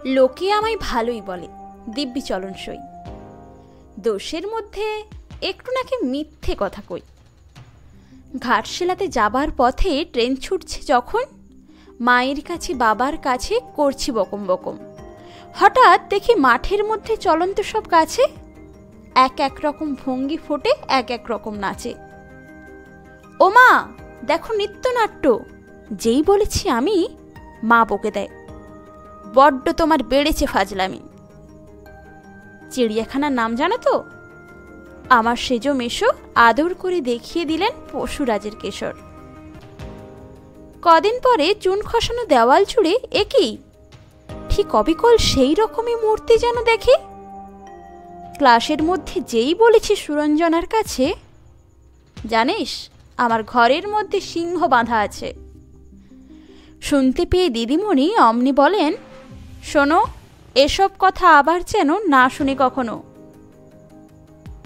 লোকে আমায় ভালোই বলে, দিব্যি চলনসই। দোষের মধ্যে একটু নাকি মিথ্যে কথা কই। ঘাটশিলাতে যাবার পথে ট্রেন ছুটছে যখন, মায়ের কাছে বাবার কাছে করছি বকম বকম, হঠাৎ দেখি মাঠের মধ্যে চলন্ত সব গাছে এক এক রকম ভঙ্গি ফোটে, এক এক রকম নাচে। ও মা, দেখো নৃত্যনাট্য। যেই বলেছি আমি, মা বকে দেয়, বড্ড তোমার বেড়েছে ফাজলামি। চিড়িয়াখানার নাম জানো তো? আমার সেজো মেশো আদর করে দেখিয়ে দিলেন পশুরাজের কেশর। কদিন পরে চুন খসানো দেওয়াল জুড়ে একই ঠিক অবিকল সেই রকমই মূর্তি যেন দেখি। ক্লাসের মধ্যে যেই বলেছি সুরঞ্জনার কাছে, জানিস আমার ঘরের মধ্যে সিংহ বাঁধা আছে। শুনতে পেয়ে দিদিমণি অমনি বলেন, শোনো, এসব কথা আবার যেন না শুনি কখনো।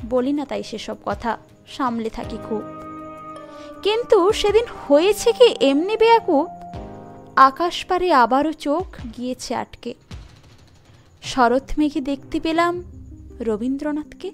বলি না তাই সেসব কথা, সামলে থাকি খুব। কিন্তু সেদিন হয়েছে কি এমনি বেয়াকুব, আকাশ পারে আবারও চোখ গিয়েছে আটকে। শরৎ মেঘে দেখতে পেলাম রবীন্দ্রনাথকে।